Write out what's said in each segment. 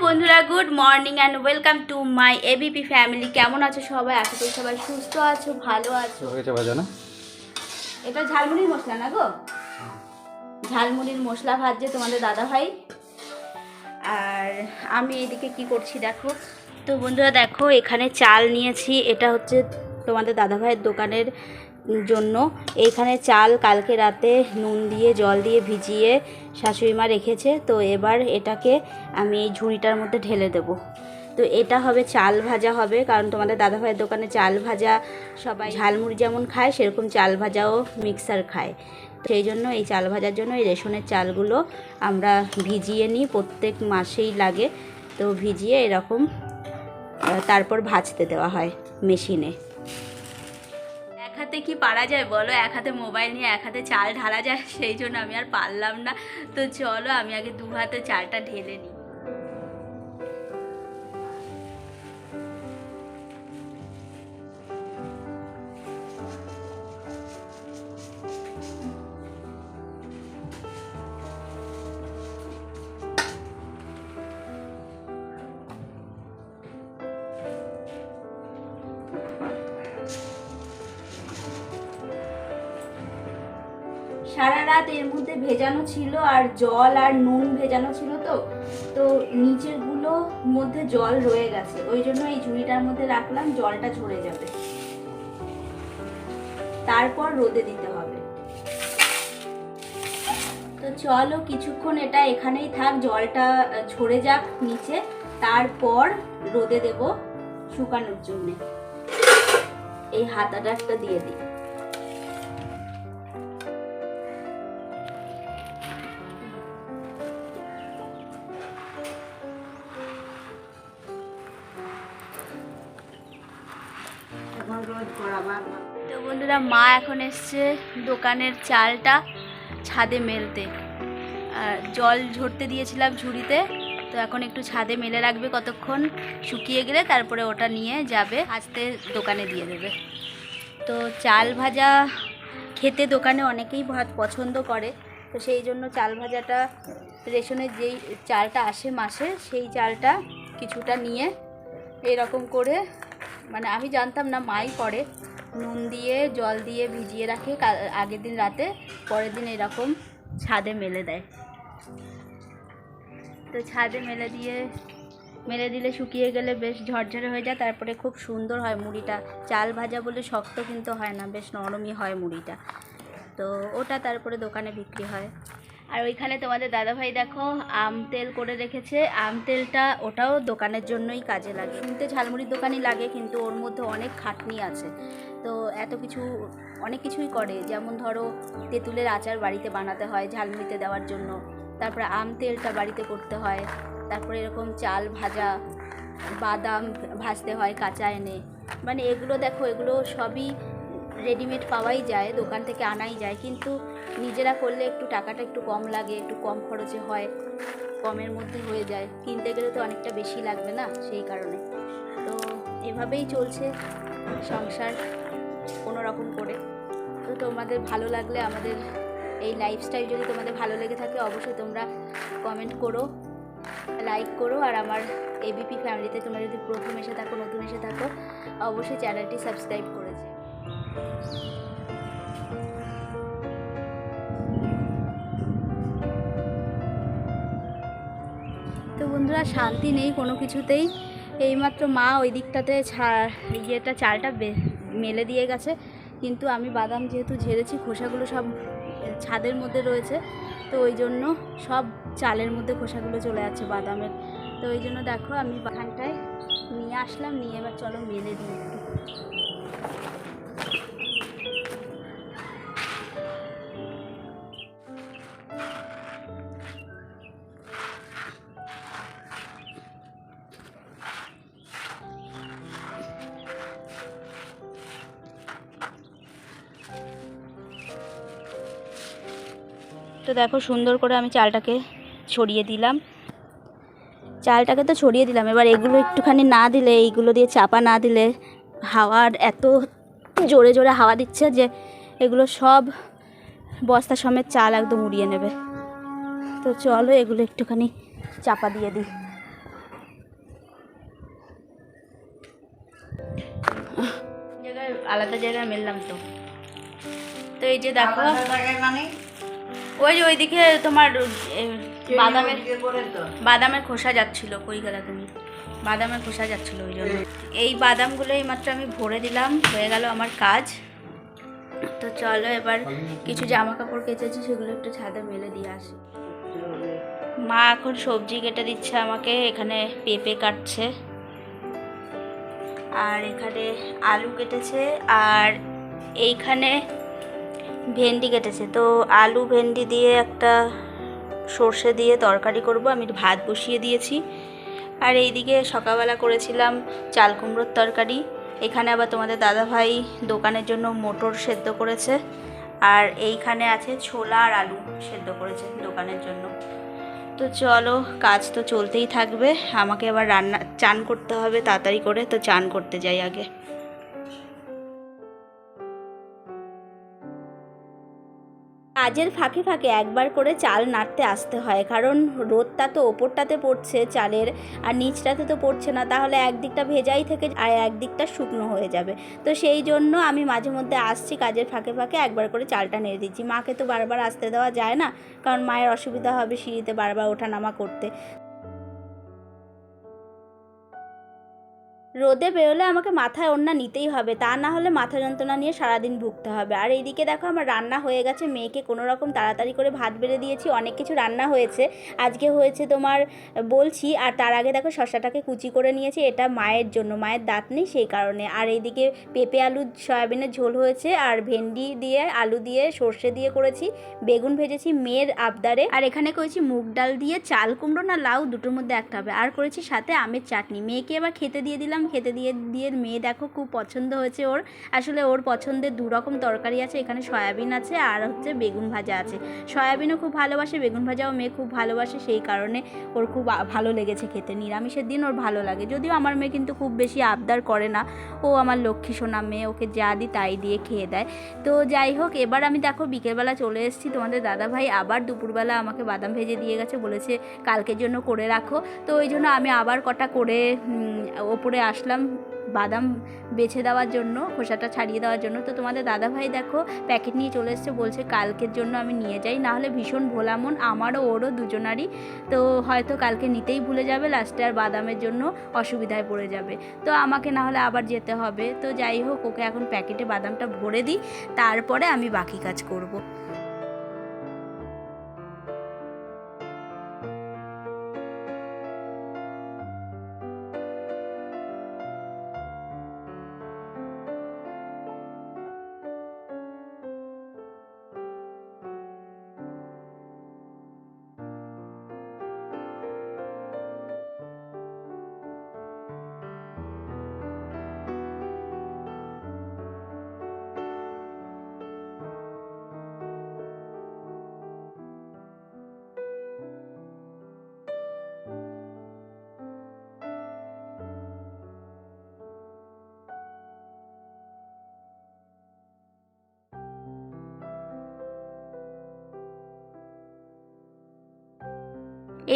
বন্ধুরা, good morning and welcome to my ABP family. কেমন আছো সবাই? আশা করি সবাই সুস্থ আছো, ভালো আছো। এটা ঝালমুড়ির মশলা না গো, ঝালমুড়ির মশলা ভাজছে তোমাদের দাদা ভাই। আর আমি এদিকে কি করছি দেখো। তো বন্ধুরা দেখো, এখানে চাল নিয়েছি। এটা হচ্ছে তোমাদের দাদা ভাইয়ের দোকানের জন্য। এইখানে চাল কালকে রাতে নুন দিয়ে জল দিয়ে ভিজিয়ে শাশুড়ি মা রেখেছে। তো এবার এটাকে আমি এই ঝুড়িটার মধ্যে ঢেলে দেব। তো এটা হবে চাল ভাজা হবে, কারণ তোমাদের দাদা ভাইয়ের দোকানে চাল ভাজা সবাই ঝালমুড়ি যেমন খায় সেরকম চাল ভাজাও মিক্সার খায়। সেই জন্য এই চাল ভাজার জন্য এই রেশনের চালগুলো আমরা ভিজিয়ে নিই, প্রত্যেক মাসেই লাগে। তো ভিজিয়ে এরকম তারপর ভাজতে দেওয়া হয় মেশিনে। এক হাতে কি পারা যায় বলো, এক হাতে মোবাইল নিয়ে এক হাতে চাল ঢালা যায়, সেই জন্য আমি আর পারলাম না। তো চলো আমি আগে দু হাতে চালটা ঢেলে নিই। সারা রাত এর মধ্যে ভেজানো ছিল, আর জল আর নুন ভেজানো ছিল। তো নিচের গুলো মধ্যে জল রয়ে গেছে, ওই জন্য এই ঝুড়িটার মধ্যে রাখলাম, জলটা ঝরে যাবে। তারপর রোদে দিতে হবে। তো চলো কিছুক্ষণ এটা এখানেই থাক, জলটা ঝরে যাক নিচে, তারপর রোদে দেব শুকানোর জন্য। এই হাতাটা একটা দিয়ে দিই। তো বন্ধুরা, মা এখন এসছে দোকানের চালটা ছাদে মেলতে। জল ঝরতে দিয়েছিলাম ঝুড়িতে, তো এখন একটু ছাদে মেলে রাখবে কতক্ষণ, শুকিয়ে গেলে তারপরে ওটা নিয়ে যাবে আস্তে দোকানে দিয়ে দেবে। তো চাল ভাজা খেতে দোকানে অনেকেই পছন্দ করে, তো সেই জন্য চাল ভাজাটা রেশনের যেই চালটা আসে মাসে, সেই চালটা কিছুটা নিয়ে এরকম করে, মানে আমি জানতাম না, মাই করে নুন দিয়ে জল দিয়ে ভিজিয়ে রাখে আগের দিন রাতে, পরের দিন এরকম ছাদে মেলে দেয়। তো ছাদে মেলে দিলে শুকিয়ে গেলে বেশ ঝরঝরে হয়ে যায়, তারপরে খুব সুন্দর হয় মুড়িটা। চাল ভাজা বলে শক্ত কিন্তু হয় না, বেশ নরমই হয় মুড়িটা। তো ওটা তারপরে দোকানে বিক্রি হয়। আর ওইখানে তোমাদের দাদাভাই দেখো আম তেল করে রেখেছে। আম তেলটা ওটাও দোকানের জন্যই কাজে লাগে। শুনতে ঝালমুড়ির দোকানই লাগে, কিন্তু ওর মধ্যে অনেক খাটনি আছে। তো অনেক কিছুই করে, যেমন ধরো তেঁতুলের আচার বাড়িতে বানাতে হয় ঝালমুড়িতে দেওয়ার জন্য, তারপরে আম তেলটা বাড়িতে করতে হয়, তারপরে এরকম চাল ভাজা, বাদাম ভাজতে হয় কাঁচা এনে। মানে এগুলো দেখো, এগুলো সবই রেডিমেড পাওয়াই যায়, দোকান থেকে আনাই যায়, কিন্তু নিজেরা করলে একটু টাকাটা একটু কম লাগে, একটু কম খরচে হয়, কমের মধ্যে হয়ে যায়। কিনতে গেলে তো অনেকটা বেশি লাগবে না, সেই কারণে। তো এভাবেই চলছে সংসার কোনো রকম করে। তো তোমাদের ভালো লাগলে, আমাদের এই লাইফস্টাইল যদি তোমাদের ভালো লেগে থাকে, অবশ্যই তোমরা কমেন্ট করো, লাইক করো। আর আমার এবিপি ফ্যামিলিতে তোমরা যদি প্রথম এসে থাকো, নতুন এসে থাকো, অবশ্যই চ্যানেলটি সাবস্ক্রাইব করেছে। তো বন্ধুরা, শান্তি নেই কোনো কিছুতেই। এইমাত্র মা ওই দিকটাতে চালটা মেলে দিয়ে গেছে, কিন্তু আমি বাদাম যেহেতু ঝেড়েছি, খোসাগুলো সব ছাদের মধ্যে রয়েছে, তো ওই জন্য সব চালের মধ্যে খোসাগুলো চলে যাচ্ছে বাদামের। তো ওই জন্য দেখো আমি বাগানটায় নিয়ে আসলাম, নিয়ে এবার চলো মেলে দিই একটু। তো দেখো সুন্দর করে আমি চালটাকে ছড়িয়ে দিলাম, এবার এগুলো একটুখানি না দিলে, এইগুলো দিয়ে চাপা না দিলে, হাওয়ার এত জোরে জোরে হাওয়া দিচ্ছে যে এগুলো সব বস্তা সমেত চাল একদম উড়িয়ে নেবে। তো চলো এগুলো একটুখানি চাপা দিয়ে দিই। আলাদা জায়গায় মেললাম তো। তো এই যে দেখো, ওই যে ওইদিকে তোমার বাদামের খোসা যাচ্ছিল। কই গেলা তুমি? বাদামের খোসা যাচ্ছিল, ওই জন্য। এই বাদামগুলো এইমাত্র আমি ভরে দিলাম, হয়ে গেল আমার কাজ। তো চলো এবার কিছু জামা কাপড় কেচেছি, সেগুলো একটু ছাদে মেলে দিয়ে আসি। মা এখন সবজি কেটে দিচ্ছে আমাকে, এখানে পেঁপে কাটছে, আর এখানে আলু কেটেছে, আর এইখানে ভেন্ডি কেটেছে। তো আলু ভেন্ডি দিয়ে একটা সর্ষে দিয়ে তরকারি করব। আমি ভাত বসিয়ে দিয়েছি। আর এইদিকে সকালবেলা করেছিলাম চাল কুমড়োর তরকারি। এখানে আবার তোমাদের দাদাভাই দোকানের জন্য মটর সেদ্ধ করেছে, আর এইখানে আছে ছোলা আর আলু সেদ্ধ করেছে দোকানের জন্য। তো চলো, কাজ তো চলতেই থাকবে। আমাকে আবার চান করতে হবে তাড়াতাড়ি করে, তো চান করতে যাই আগে। কাজের ফাঁকে ফাঁকে একবার করে চাল নাড়তে আসতে হয়, কারণ রোদটা তো ওপরটাতে পড়ছে চালের, আর নিচটাতে তো পড়ছে না, তাহলে একদিকটা ভেজাই থেকে আর একদিকটা শুকনো হয়ে যাবে। তো সেই জন্য আমি মাঝে মধ্যে আসছি, কাজের ফাঁকে ফাঁকে একবার করে চালটা নেড়ে দিচ্ছি। মাকে তো বারবার আসতে দেওয়া যায় না, কারণ মায়ের অসুবিধা হবে সিঁড়িতে বারবার ওঠানামা করতে। রোদে বেরোলে আমাকে মাথায় ওড়না নিতেই হবে, তা না হলে মাথা যন্ত্রণা নিয়ে সারাদিন ভুগতে হবে। আর এইদিকে দেখো, আমার রান্না হয়ে গেছে। মেয়েকে কোনো রকম তাড়াতাড়ি করে ভাত বেড়ে দিয়েছি। অনেক কিছু রান্না হয়েছে আজকে, হয়েছে তোমার বলছি। আর তার আগে দেখো, শসাটাকে কুচি করে নিয়েছি, এটা মায়ের জন্য, মায়ের দাঁত নেই সেই কারণে। আর এইদিকে পেঁপে আলু সয়াবিনের ঝোল হয়েছে, আর ভেন্ডি দিয়ে আলু দিয়ে সর্ষে দিয়ে করেছি, বেগুন ভেজেছি মেয়ের আবদারে। আর এখানে করেছি মুগ ডাল দিয়ে চাল কুমড়ো না লাউ, দুটোর মধ্যে একটা হবে। আর করেছি সাথে আমের চাটনি। মেয়েকে এবার খেতে দিয়ে দিলাম। খেতে দিয়ে মেয়ে দেখো খুব পছন্দ হয়েছে ওর। আসলে ওর পছন্দের দু রকম তরকারি আছে, এখানে সয়াবিন আছে আর হচ্ছে বেগুন ভাজা আছে। সয়াবিনও খুব ভালোবাসে, বেগুন ভাজাও মেয়ে খুব ভালোবাসে, সেই কারণে ওর খুব ভালো লেগেছে খেতে। নিরামিষের দিন ওর ভালো লাগে, যদিও আমার মেয়ে কিন্তু খুব বেশি আবদার করে না। ও আমার লক্ষ্মী সোনা মেয়ে, ওকে যা দিই তাই দিয়ে খেয়ে দেয়। তো যাই হোক, এবার আমি দেখো বিকেলবেলা চলে এসেছি। তোমাদের দাদাভাই আবার দুপুরবেলা আমাকে বাদাম ভেজে দিয়ে গেছে, বলেছে কালকের জন্য করে রাখো। তো ওই জন্য আমি আবার কটা করে ওপরে আসলাম বাদাম বেছে দেওয়ার জন্য, খোসাটা ছাড়িয়ে দেওয়ার জন্য। তো তোমাদের দাদাভাই দেখো প্যাকেট নিয়ে চলে এসছে, বলছে কালকের জন্য আমি নিয়ে যাই, না হলে ভীষণ ভোলা মন আমারও ওরও দুজনারই। তো হয়তো কালকে নিতেই ভুলে যাবে, লাস্টে আর বাদামের জন্য অসুবিধায় পড়ে যাবে, তো আমাকে না হলে আবার যেতে হবে। তো যাই হোক, ওকে এখন প্যাকেটে বাদামটা ভরে দিই, তারপরে আমি বাকি কাজ করব।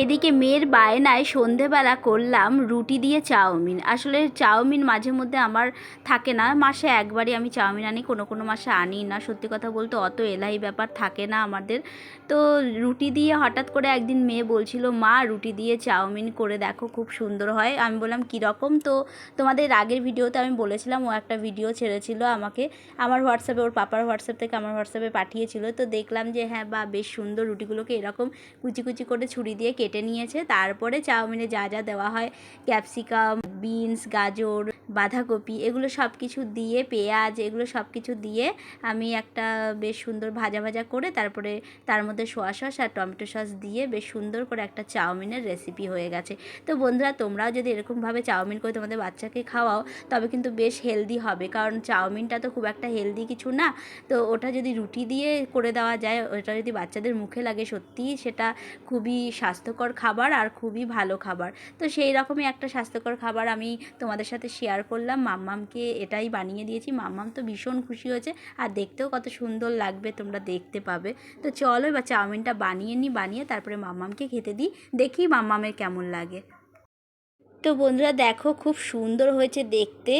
এদিকে মেয়ের বায়নায় সন্ধেবেলা করলাম রুটি দিয়ে চাউমিন। আসলে চাউমিন মাঝে মধ্যে আমার থাকে না, মাসে একবারই আমি চাউমিন আনি, কোনো কোনো মাসে আনি না। সত্যি কথা বলতে অত এলাই ব্যাপার থাকে না আমাদের। তো রুটি দিয়ে হঠাৎ করে একদিন মেয়ে বলছিল, মা রুটি দিয়ে চাউমিন করে দেখো, খুব সুন্দর হয়। আমি বললাম কীরকম? তো তোমাদের আগের ভিডিওতে আমি বলেছিলাম, ও একটা ভিডিও ছেড়েছিল আমাকে আমার হোয়াটসঅ্যাপে, ওর পাপার হোয়াটসঅ্যাপ থেকে আমার হোয়াটসঅ্যাপে পাঠিয়েছিল। তো দেখলাম যে হ্যাঁ, বা বেশ সুন্দর, রুটিগুলোকে এরকম কুচি কুচি করে ছুরি দিয়ে কেটে নিয়েছে। তারপরে চাউমিনে যা যা দেওয়া হয়, ক্যাপসিকাম, বিনস, গাজর, বাঁধাকপি, এগুলো সব কিছু দিয়ে, পেঁয়াজ, এগুলো সব কিছু দিয়ে আমি একটা বেশ সুন্দর ভাজা ভাজা করে, তারপরে তার মধ্যে সোয়া সস আর টমেটো সস দিয়ে বেশ সুন্দর করে একটা চাউমিনের রেসিপি হয়ে গেছে। তো বন্ধুরা, তোমরাও যদি এরকমভাবে চাউমিন করে তোমাদের বাচ্চাকে খাওয়াও, তবে কিন্তু বেশ হেলদি হবে, কারণ চাউমিনটা তো খুব একটা হেলদি কিছু না। তো ওটা যদি রুটি দিয়ে করে দেওয়া যায়, ওটা যদি বাচ্চাদের মুখে লাগে, সত্যিই সেটা খুবই স্বাস্থ্যকর খাবার আর খুবই ভালো খাবার। তো সেই রকমই একটা স্বাস্থ্যকর খাবার আমি তোমাদের সাথে শেয়ার করলাম। মাম্মামকে এটাই বানিয়ে দিয়েছি, মাম্মাম তো ভীষণ খুশি হয়েছে, আর দেখতেও কত সুন্দর লাগবে তোমরা দেখতে পাবে। তো চলো এবার চাউমিনটা বানিয়ে নিই, বানিয়ে তারপরে মাম্মামকে খেতে দিই, দেখি মাম্মামের কেমন লাগে। তো বন্ধুরা দেখো খুব সুন্দর হয়েছে দেখতে,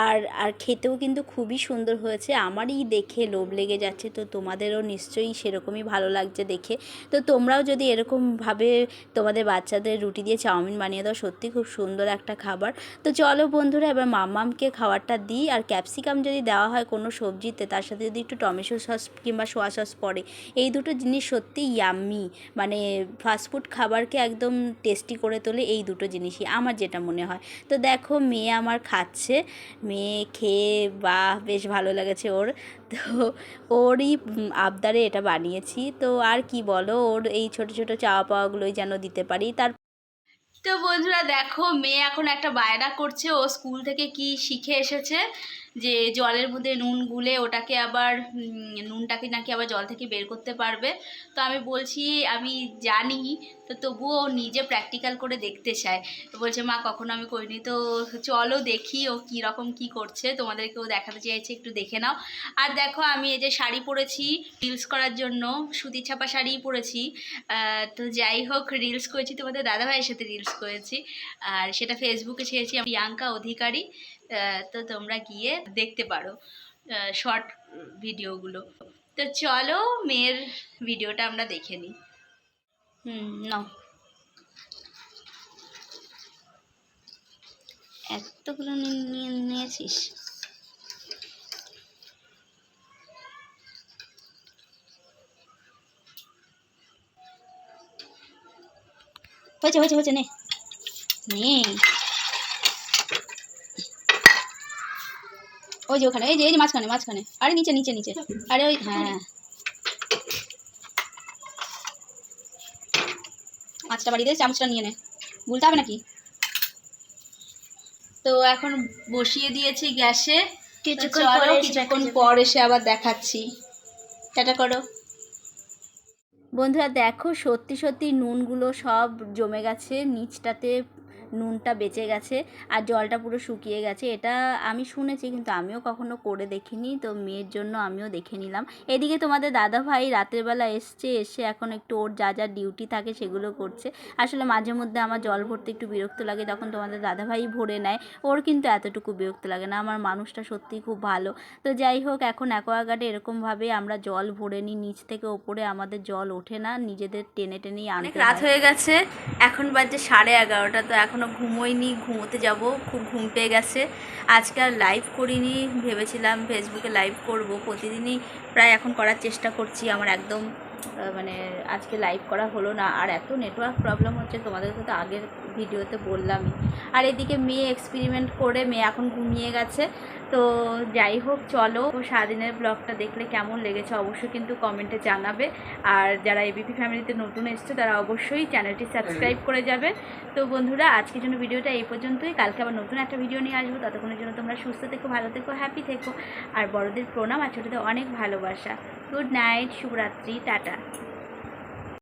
আর আর খেতেও কিন্তু খুবই সুন্দর হয়েছে। আমারই দেখে লোভ লেগে যাচ্ছে, তো তোমাদেরও নিশ্চয়ই সেরকমই ভালো লাগছে দেখে। তো তোমরাও যদি এরকমভাবে তোমাদের বাচ্চাদের রুটি দিয়ে চাউমিন বানিয়ে দাও, সত্যি খুব সুন্দর একটা খাবার। তো চলো বন্ধুরা এবার মাম্মামকে খাবারটা দিই। আর ক্যাপসিকাম যদি দেওয়া হয় কোনো সবজিতে, তার সাথে যদি একটু টমেটো সস কিংবা সোয়া সস পড়ে, এই দুটো জিনিস সত্যি ইয়াম্মি, মানে ফাস্টফুড খাবারকে একদম টেস্টি করে তোলে এই দুটো জিনিসই, আমার যেটা মনে হয়। তো দেখো মেয়ে আমার খাচ্ছে, মেয়ে খেয়ে বাহ বেশ ভালো লেগেছে ওর। তো ওরই আবদারে এটা বানিয়েছি। তো আর কি বলো, ওর এই ছোট ছোট চাওয়া পাওয়াগুলোই যেন দিতে পারি। তার তো বন্ধুরা দেখো মেয়ে এখন একটা বায়না করছে, ও স্কুল থেকে কি শিখে এসেছে যে জলের মধ্যে নুন গুলে ওটাকে আবার নুনটাকে নাকি আবার জল থেকে বের করতে পারবে। তো আমি বলছি আমি জানি, তো তবুও ও নিজে প্র্যাকটিক্যাল করে দেখতে চায়। তো বলছে মা কখনো আমি করিনি। তো চলো দেখি ও কীরকম কী করছে, তোমাদেরকেও দেখাতে চাইছে, একটু দেখে নাও। আর দেখো আমি এই যে শাড়ি পরেছি রিলস করার জন্য, সুতির ছাপা শাড়িই পরেছি। তো যাই হোক রিলস করেছি, তোমাদের দাদাভাইয়ের সাথে রিলস করেছি, আর সেটা ফেসবুকে ছেড়েছি, আমি প্রিয়াঙ্কা অধিকারী। তো তোমরা গিয়ে দেখতে পারো শর্ট ভিডিওগুলো। তো চলো মেয়ের ভিডিওটা আমরা দেখে নিই। নাও, এতগুলো নিয়েছিস? হয়েছে হয়েছে হয়েছে, নে নে। ওই যে ওখানে, এই যে মাঝখানে মাঝখানে, আরে নিচে নিচে নিচে, আরে ওই হ্যাঁ মাছটা বাড়ি দিয়ে চামচটা নিয়ে নে, ভুলতে হবে নাকি। তো এখন বসিয়ে দিয়েছি গ্যাসে, কিছুক্ষণ পর এসে আবার দেখাচ্ছি। টাটা করো। বন্ধুরা দেখো সত্যি সত্যি নুনগুলো সব জমে গেছে নিচটাতে, নুনটা বেঁচে গেছে আর জলটা পুরো শুকিয়ে গেছে। এটা আমি শুনেছি কিন্তু আমিও কখনো করে দেখিনি, তো মেয়ের জন্য আমিও দেখে নিলাম। এদিকে তোমাদের দাদাভাই রাতের বেলা এসে এখন একটু ওর যা যা ডিউটি থাকে সেগুলো করছে। আসলে মাঝে মধ্যে আমার জল ভরতে একটু বিরক্ত লাগে, তখন তোমাদের দাদাভাই ভরে নেয়, ওর কিন্তু এতটুকু বিরক্ত লাগে না। আমার মানুষটা সত্যিই খুব ভালো। তো যাই হোক এখন অ্যাকোয়াগার্ডে এরকমভাবে আমরা জল ভরে নিই, নিচ থেকে ওপরে আমাদের জল ওঠে না, নিজেদের টেনে টেনেই আনতে। অনেক রাত হয়ে গেছে, এখন বাজে 11:30। তো এখনও ঘুমোইনি, ঘুমোতে যাব, খুব ঘুম পেয়ে গেছে। আজকে আর লাইভ করিনি, ভেবেছিলাম ফেসবুকে লাইভ করব, প্রতিদিনই প্রায় এখন করার চেষ্টা করছি। আমার একদম মানে আজকে লাইভ করা হলো না, আর এত নেটওয়ার্ক প্রবলেম হচ্ছে, তোমাদেরকে তো আগের ভিডিওতে বললামই। আর এদিকে মেয়ে এক্সপেরিমেন্ট করে মেয়ে এখন ঘুমিয়ে গেছে। তো যাই হোক চলো, সারাদিনের ব্লগটা দেখলে কেমন লেগেছে অবশ্যই কিন্তু কমেন্টে জানাবে। আর যারা এবিপি ফ্যামিলিতে নতুন এসছে তারা অবশ্যই চ্যানেলটি সাবস্ক্রাইব করে যাবে। তো বন্ধুরা আজকের জন্য ভিডিওটা এই পর্যন্তই, কালকে আবার নতুন একটা ভিডিও নিয়ে আসবো। ততক্ষণের জন্য তোমরা সুস্থ থেকো, ভালো থেকো, হ্যাপি থেকো। আর বড়দের প্রণাম আর ছোটোদের অনেক ভালোবাসা। গুড নাইট, শুভরাত্রি, টাটা।